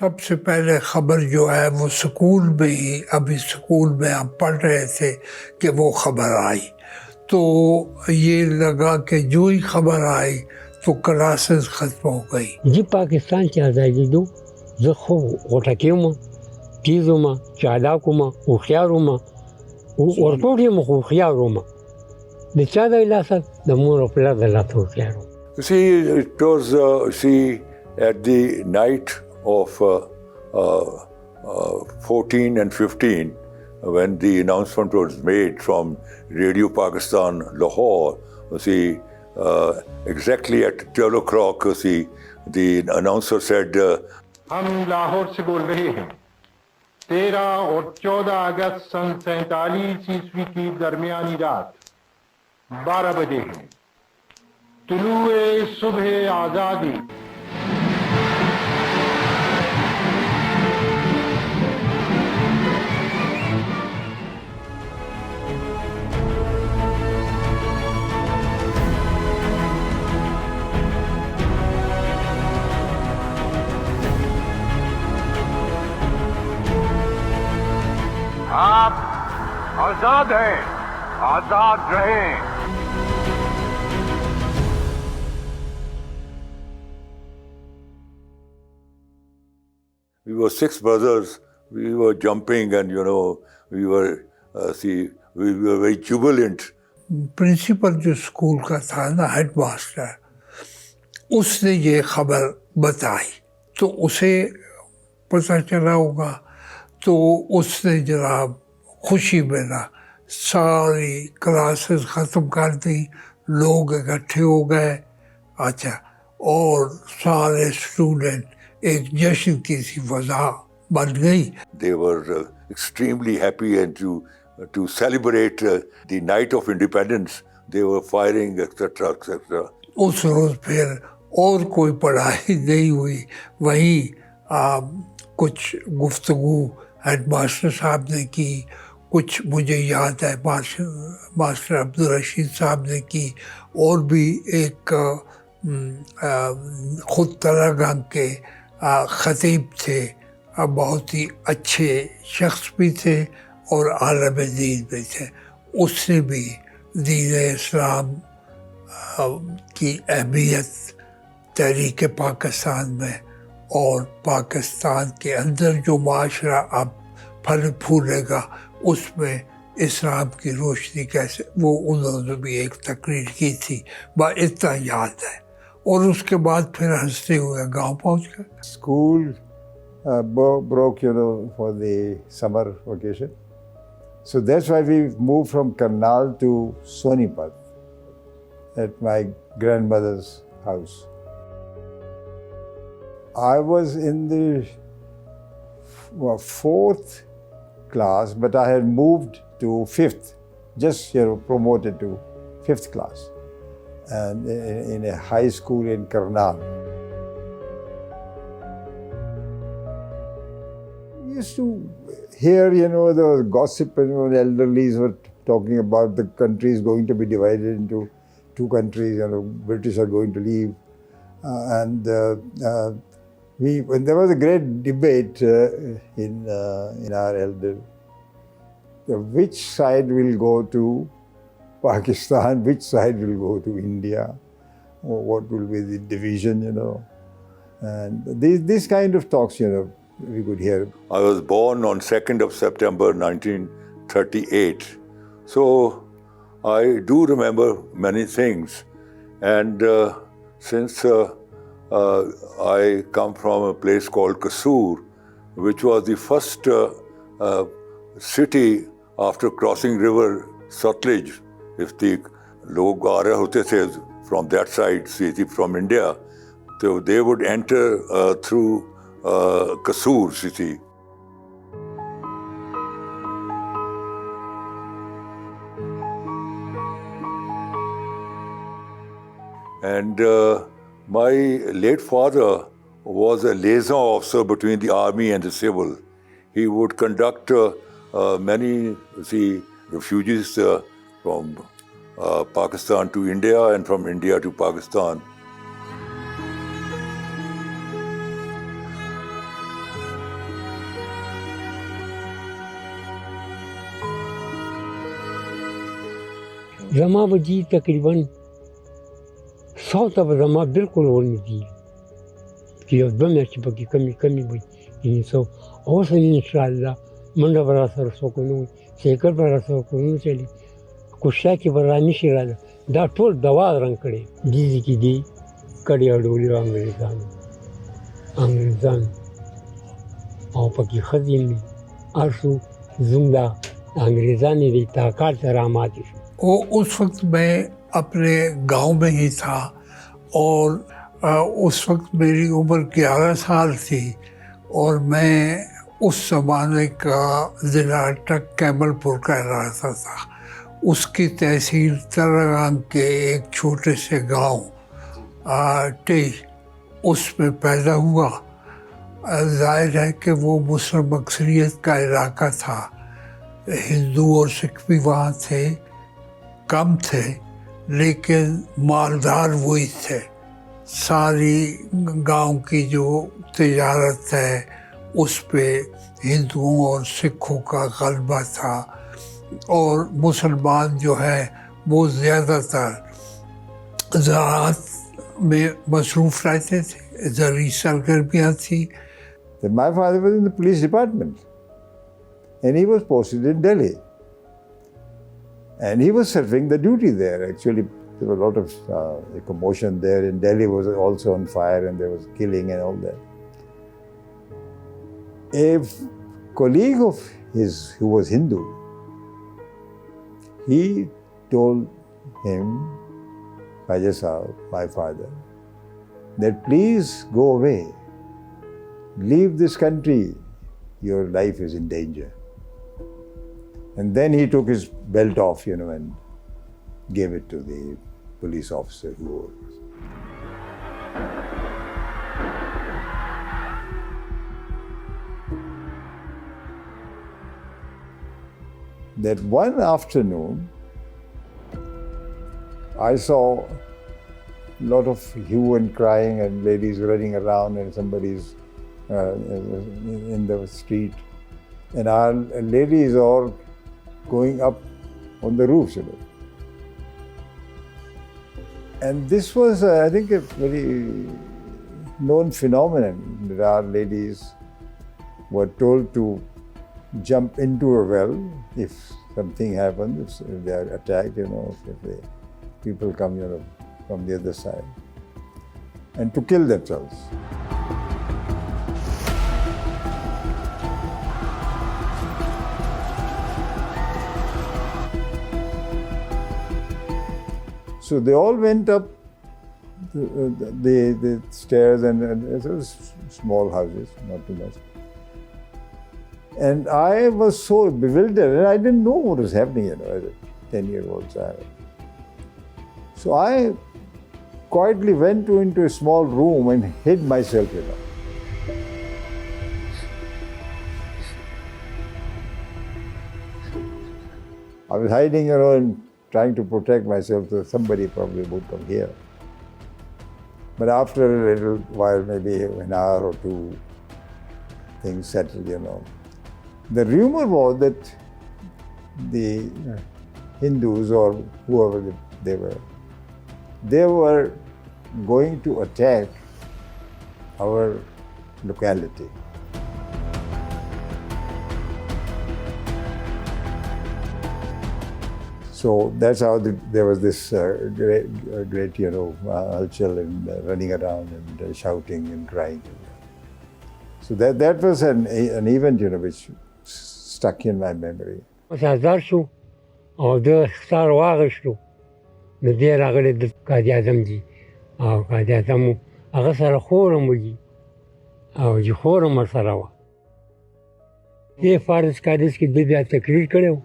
सबसे पहले खबर जो है वो स्कूल में ही, अभी स्कूल में हम पढ़ रहे थे कि वो खबर आई, तो ये लगा कि जो ही खबर आई तो क्लासेस ख़त्म हो गई. जी पाकिस्तान की आज़ादी दो زه خو غوټکی وم تیز وم چالاک وم هوښیار وم ورټوټ یم خو هوښیار وم د چا د لاسه د مور او پلار د لاسه هوښیار وم. You see, it was at the night of 14 and 15 when the announcement was made from Radio Pakistan Lahore. Exactly at 12 o'clock, the announcer said, हम लाहौर से बोल रहे हैं. 13 और 14 अगस्त सन 47 ईस्वी की दरमियानी रात 12 बजे हैं. तुलुए सुबह आज़ादी. आप आजाद हैं, आजाद रहें. We were 6 brothers. We were jumping, and we were very jubilant. Principal जो स्कूल का था ना, हेडमास्टर, उसने ये खबर बताई तो उसे पता चला होगा, तो उसने जनाब खुशी में ना सारी क्लासेस ख़त्म कर दी, लोग इकट्ठे हो गए. अच्छा, और सारे स्टूडेंट एक जश्न की सी फज़ा बन गई. They were extremely happy, and to celebrate the night of independence, they were firing, etc., etc. उस रोज़ फिर और कोई पढ़ाई नहीं हुई. वहीं कुछ गुफ्तगू हेडमास्टर साहब ने की, कुछ मुझे याद है मास्टर अब्दुल रशीद साहब ने की, और भी एक खुद तरह के ख़तीब थे, बहुत ही अच्छे शख्स भी थे और आलम दीन भी थे. उसने भी दीन इस्लाम की अहमियत तहरीक पाकिस्तान में और पाकिस्तान के अंदर जो माशरा अब फल फूलेगा उसमें इस्लाम की रोशनी कैसे, वो उन्होंने भी एक तकरीर की थी, बस इतना याद है. और उसके बाद फिर हंसते हुए गांव पहुंच गए. School broke, for the summer vacation. So that's why we moved from Karnal to Sonipat at my grandmother's house. I was in the 4th class, but I had moved to 5th, just promoted to 5th class, and in a high school in Karnal. We used to hear, the gossip, the elderlies were talking about the country is going to be divided into 2 countries, British are going to leave, and when there was a great debate in our elder, which side will go to Pakistan, which side will go to India, or what will be the division, and these kind of talks, we could hear. I was born on 2nd of September 1938, so I do remember many things, and since I come from a place called Kasur, which was the first city after crossing river Sutlej. If the log aa rahe hote the from that side, from India, so they would enter through Kasur city. And my late father was a liaison officer between the army and the civil. He would conduct many refugees from Pakistan to India and from India to Pakistan. زما به دي تقریبا 100 ته به زما بالکل ورنږدې چې یو دوه میاشتې پکې کمې به یعنې څه اوس هم انشاءالله منډه به راسره څوک ونه وي سایکل به راسره څوک ونه چلي کوشا کې به رانشي راله دا ټول دوا رنګ کړی دې ځای کې دې کډې اړولې وو انګرېزانو او پکې ښځې مې هر شو زموږ دا انګرېزان یې د طاقت سره ماتې شو वो उस वक्त मैं अपने गांव में ही था और उस वक्त मेरी उम्र 11 साल थी और मैं उस ज़माने का ज़िला अटक कैमलपुर का रहता था। उसकी तहसील तरगांग के एक छोटे से गांव टे उसमें पैदा हुआ। जाहिर है कि वो मुस्लिम अक्सरियत का इलाका था, हिंदू और सिख भी वहाँ थे, कम थे लेकिन मालदार वही थे। सारी गांव की जो तिजारत है उस पे हिंदुओं और सिखों का गलबा था और मुसलमान जो है वो ज़्यादातर ज़राअत में मसरूफ़ रहते थे, ज़रूरी सरगर्मियाँ थी। My father was in the police department and he was posted in Delhi. And he was serving the duty there. Actually, there was a lot of commotion there, and Delhi was also on fire and there was killing and all that. A colleague of his who was Hindu, he told him, Raja Sahab, my father, that please go away, leave this country, your life is in danger. And then he took his belt off, and gave it to the police officer who was. That one afternoon, I saw a lot of hue and crying and ladies running around and somebody's in the street. And our ladies are going up on the roofs. And this was, I think, a very known phenomenon that our ladies were told to jump into a well if something happens, if they are attacked, if people come, from the other side, and to kill themselves. So they all went up the stairs and it was small houses, not too much. And I was so bewildered and I didn't know what was happening, as a 10-year-old child. So I quietly went into a small room and hid myself, I was hiding, and trying to protect myself so somebody probably would come here. But after a little while, maybe an hour or two, things settled, The rumor was that the Hindus or whoever they were going to attack our locality. So that's how there was this great, hallchal and running around and shouting and crying. So that was an event, which stuck in my memory. آزاد شو او د ښکار واغشتو نو دی راغلی د قاضي اعظم جي او قاضي اعظم هغه سره خورم وي او چې خورم ورسره وه دې فارس کادس کې د بیا تقریر کړی و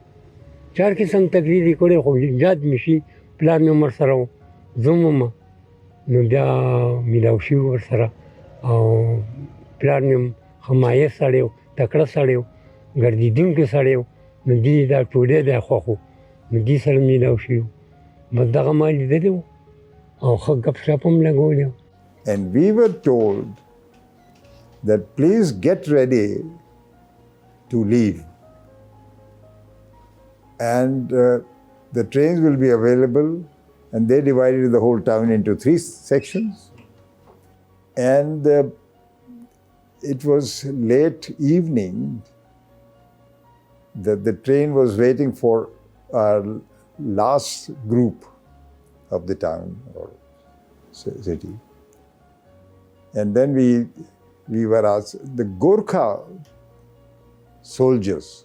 4 قسم تقریر یې کړی خو یاد مې شي پلار مې هم ورسره و زه هم وم نو بیا میلاو شوي ورسره او پلار مې هم ښه مایع سړی و تکړه سړی و ګرځېدونکی سړی و نو دې دا ټولې دی خوښ و نو دې سره میلاو شوي و بس دغه ما لیدلی و او ښه ګپ شپ هم لګولی و And we were told that please get ready to leave. And the trains will be available, and they divided the whole town into 3 sections. And it was late evening that the train was waiting for our last group of the town or city. And then we were asked, the Gorkha soldiers,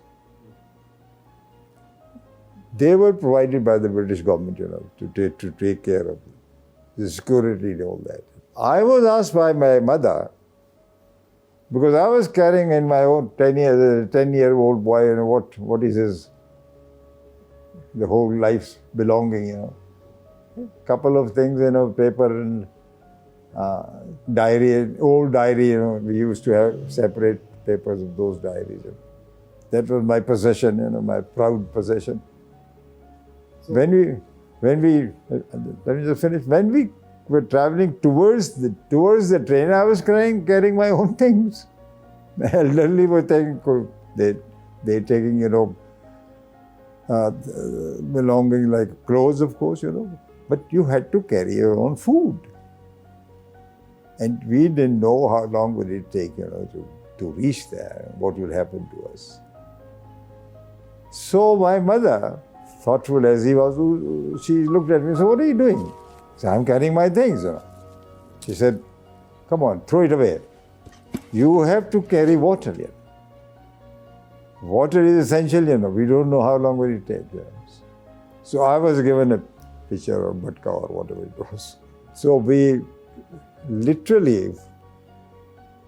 they were provided by the British government, to take care of the security and all that. I was asked by my mother, because I was carrying in my own 10-year-old boy, what is the whole life's belonging, couple of things, paper and diary, old diary, we used to have separate papers of those diaries. That was my possession, my proud possession. So when we, let me just finish. When we were traveling towards the train, I was carrying my own things. The elderly were they're taking, belonging like clothes, of course, But you had to carry your own food. And we didn't know how long would it take, to reach there, what would happen to us. So my mother, thoughtful as he was, she looked at me and said, "What are you doing?" I said, "I'm carrying my things." She said, "Come on, throw it away. You have to carry water here. Water is essential, We don't know how long will it take." So I was given a pitcher or matka or whatever it was. So we literally,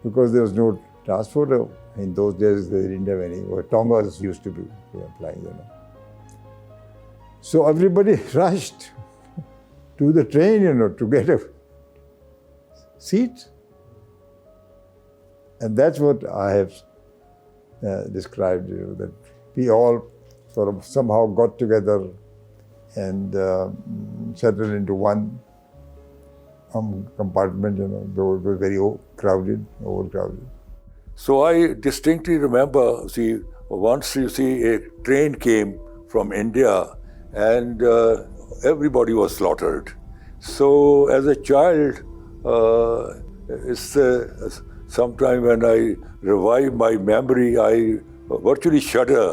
because there was no transport in those days, they didn't have any, or Tongas used to be flying, So everybody rushed to the train, to get a seat. And that's what I have described, that we all sort of somehow got together and settled into one compartment, though it was very overcrowded. So I distinctly remember, once a train came from India and everybody was slaughtered. So as a child, sometime when I revive my memory, I virtually shudder.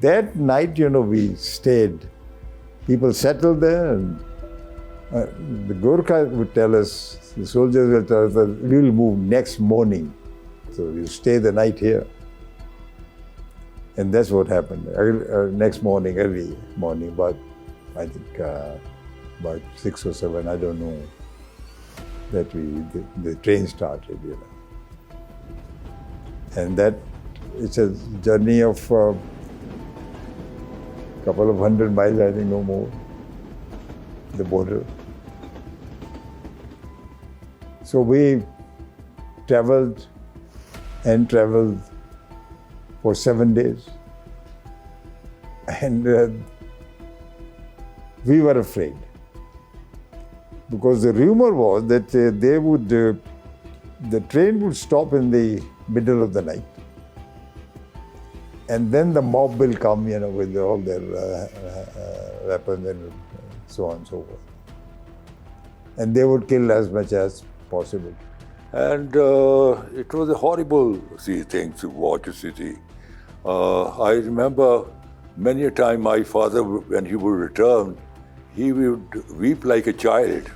That night, we stayed. People settled there, and the Gorkha would tell us, the soldiers will tell us that we will move next morning. So we'll stay the night here. And that's what happened. Next morning, early morning, I think about 6 or 7, I don't know, that the train started, And that, it's a journey of a couple of 100 miles, I think, no more, the border. So we traveled for 7 days. And we were afraid. Because the rumor was that the train would stop in the middle of the night. And then the mob will come, with all their weapons and so on and so forth. And they would kill as much as possible. And it was a horrible thing to watch, I remember many a time my father, when he would return, he would weep like a child,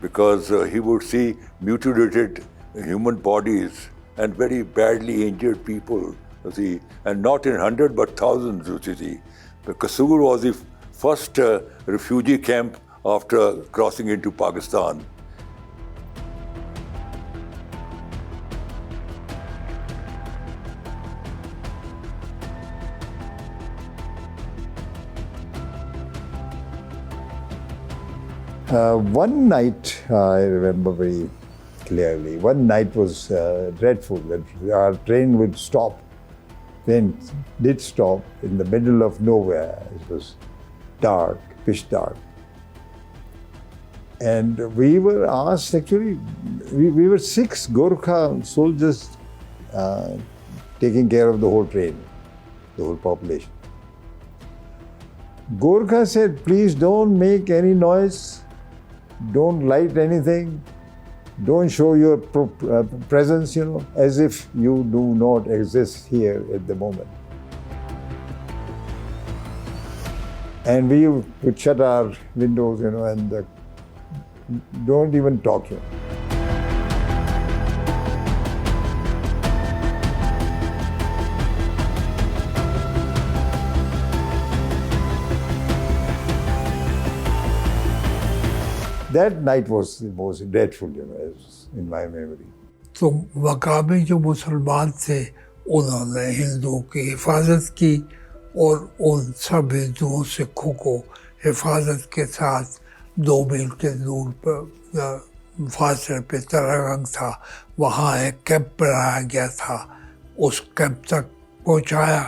because he would see mutilated human bodies and very badly injured people, and not in 100 but thousands, The Kasur was the first refugee camp after crossing into Pakistan. One night, I remember very clearly, one night was dreadful, that our train would stop. Train did stop in the middle of nowhere. It was dark, pitch dark. And we were asked, actually, we were 6 Gorkha soldiers taking care of the whole train, the whole population. Gorkha said, please don't make any noise, don't light anything, don't show your presence, as if you do not exist here at the moment. And we would shut our windows, and don't even talk. That night was the most dreadful, as in my memory. तो मकामी जो मुसलमान थे उन्होंने हिंदुओं की हिफाजत की और उन सब हिंदुओं सिखों को हिफाजत के साथ 2 मील के दूर पर फासले पे तरागंग था, वहाँ एक कैंप बनाया गया था, उस कैंप तक पहुँचाया।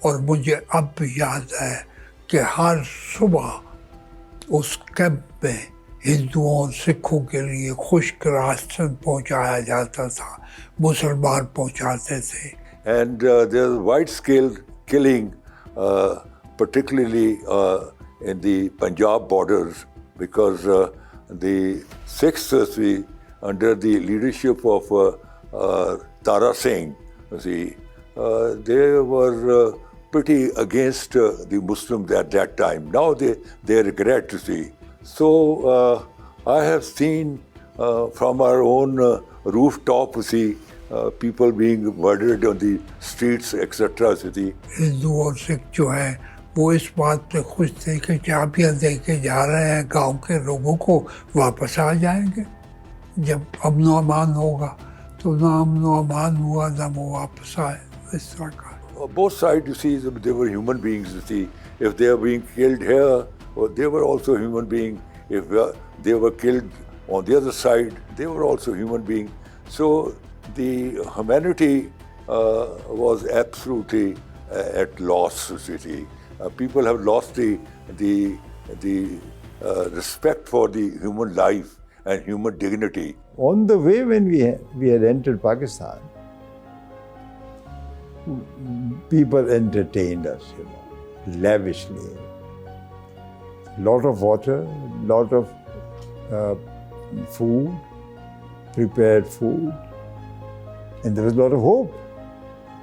और मुझे अब भी याद है कि हर सुबह उस कैंप में हिंदुओं और सिखों के लिए खुश्क राशन पहुँचाया जाता था, मुसलमान पहुँचाते थे। And there's wide-scale killing, particularly in the Punjab borders, because the Sikhs, under the leadership of Tara Singh, they were pretty against the Muslims at that time. Now they regret, So I have seen from our own rooftop, people being murdered on the streets, etc. Hindu और सिख जो हैं वो इस बात पे खुश थे कि चाबियाँ दे के जा रहे हैं गांव के लोगों को, वापस आ जाएंगे जब अमन व अमान होगा। तो ना अमन व अमान हुआ ना वो वापस आए, इस तरह का। Both sides, they were human beings. If they are being killed here, they were also human beings. If they were killed on the other side, they were also human beings. So the humanity was absolutely at loss. People have lost the respect for the human life and human dignity. On the way when we had entered Pakistan, people entertained us, lavishly. Lot of water, lot of food, prepared food, and there was a lot of hope,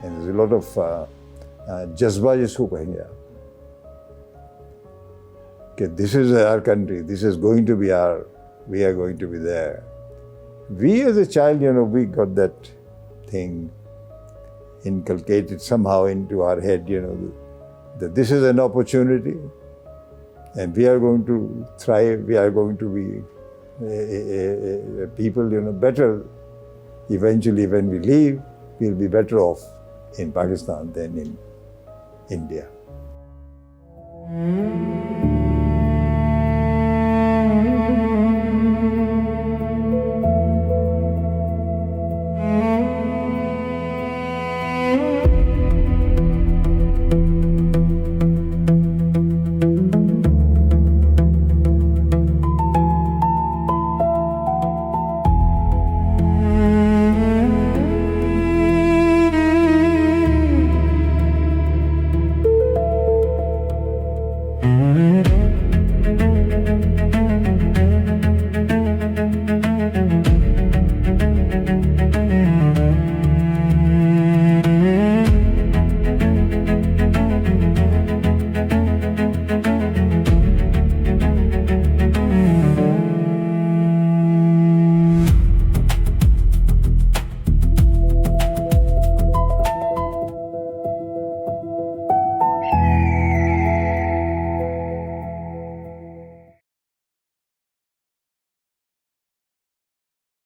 and there was a lot of jazba, jisko kahenge aap. Okay, this is our country, this is going to be we are going to be there. We as a child, we got that thing inculcated somehow into our head, that this is an opportunity and we are going to thrive, we are going to be people, better. Eventually, when we leave, we'll be better off in Pakistan than in India.